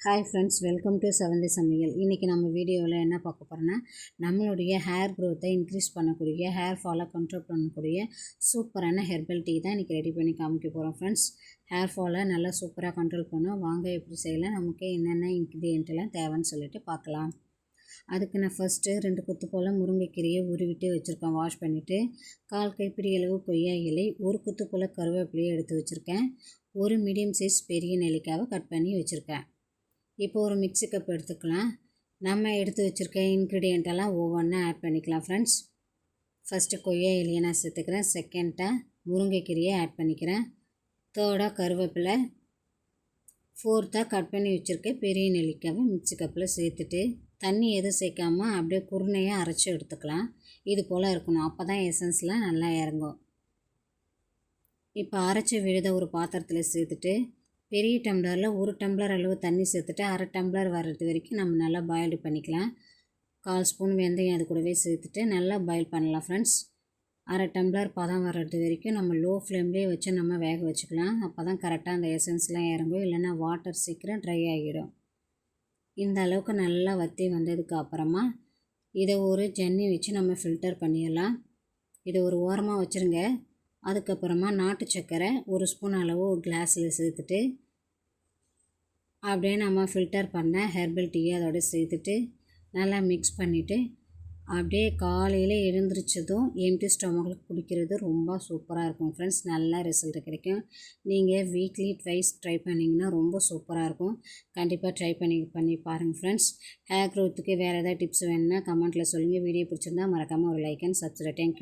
Hi friends, welcome to செவந்தி சமையல். இன்றைக்கி நம்ம வீடியோவில் என்ன பார்க்க போகிறோன்னா, நம்மளுடைய ஹேர் க்ரோத்தை இன்க்ரீஸ் பண்ணக்கூடிய, ஹேர் ஃபாலை கண்ட்ரோல் பண்ணக்கூடிய சூப்பரான ஹெர்பல் டீ தான் இன்றைக்கி ரெடி பண்ணி காமிக்க போகிறோம் ஃப்ரெண்ட்ஸ். ஹேர் ஃபாலை நல்லா சூப்பராக கண்ட்ரோல் பண்ணோம். வாங்க எப்படி செய்யலாம், நமக்கு என்னென்ன இன்க்ரீடியன்ட்லாம் தேவைன்னு சொல்லிட்டு பார்க்கலாம். அதுக்கு நான் ஃபஸ்ட்டு 2 கொத்து போல் முருங்கைக்கீரையை உருவிட்டு வச்சுருக்கேன். வாஷ் பண்ணிவிட்டு 1/4 கைப்பிடி அளவு கொய்யா இலை, 1 கொத்து போல் கருவேப்பிலையை எடுத்து வச்சுருக்கேன். 1 மீடியம் சைஸ் பெரிய நெல்லிக்காவை கட் பண்ணி வச்சுருக்கேன். இப்போ ஒரு மிக்ஸி கப் எடுத்துக்கலாம். நம்ம எடுத்து வச்சுருக்க இன்க்ரீடியண்ட்டெல்லாம் ஒவ்வொன்றா ஆட் பண்ணிக்கலாம் ஃப்ரெண்ட்ஸ். ஃபஸ்ட்டு கொய்யா இலையை நான் சேர்த்துக்கிறேன். செகண்டாக முருங்கைக்கீரையை ஆட் பண்ணிக்கிறேன். தேர்டாக கருவேப்பிலை, ஃபோர்த்தாக கட் பண்ணி வச்சுருக்க பெரிய நெல்லிக்காவை மிக்ஸி கப்பில் சேர்த்துட்டு தண்ணி எதுவும் சேர்க்காமல் அப்படியே குருணையாக அரைச்சி எடுத்துக்கலாம். இது போல் இருக்கணும், அப்போ தான் எசன்ஸ்லாம் நல்லா இறங்கும். இப்போ அரைச்சி விழுத ஒரு பாத்திரத்தில் சேர்த்துட்டு பெரிய டம்ளரில் 1 டம்ளர் அளவு தண்ணி சேர்த்துட்டு 1/2 டம்ளர் வர்றது வரைக்கும் நம்ம நல்லா பாயில்டு பண்ணிக்கலாம். 1/4 ஸ்பூன் வெந்தயம் அது கூடவே சேர்த்துட்டு நல்லா பாயில் பண்ணலாம் ஃப்ரெண்ட்ஸ். 1/2 டம்ளர் பதம் வர்றது வரைக்கும் நம்ம லோ ஃப்ளேம்லேயே வச்சு நம்ம வேக வச்சுக்கலாம். அப்போ தான் கரெக்டாக அந்த எசன்ஸ்லாம் இறங்கும், இல்லைன்னா வாட்டர் சீக்கிரம் ட்ரை ஆகிடும். இந்த அளவுக்கு நல்லா வற்றி வந்ததுக்கு அப்புறமா இதை ஒரு ஜன்னி வச்சு நம்ம ஃபில்டர் பண்ணிடலாம். இதை ஒரு ஓரமாக வச்சுருங்க. அதுக்கப்புறமா நாட்டு சர்க்கரை 1 ஸ்பூன் அளவு ஒரு கிளாஸில் சேர்த்துட்டு அப்படியே நம்ம ஃபில்டர் பண்ண ஹெர்பல் டீயை அதோட சேர்த்துட்டு நல்லா மிக்ஸ் பண்ணிவிட்டு அப்படியே காலையில் எழுந்திரிச்சதும் எம்டி ஸ்டொமக்கில் குடிக்கிறது ரொம்ப சூப்பராக இருக்கும் ஃப்ரெண்ட்ஸ். நல்ல ரிசல்ட் கிடைக்கும். நீங்கள் வீக்லி ட்வைஸ் ட்ரை பண்ணிங்கன்னா ரொம்ப சூப்பராக இருக்கும். கண்டிப்பாக ட்ரை பண்ணி பாருங்கள் ஃப்ரெண்ட்ஸ். ஹேர் க்ரோத்துக்கு வேறு ஏதாவது டிப்ஸ் வேணுன்னா கமெண்ட்டில் சொல்லுங்கள். வீடியோ பிடிச்சிருந்தா மறக்காமல் ஒரு லைக் அண்ட் சப்ஸ்கிரைப். தேங்க்யூ.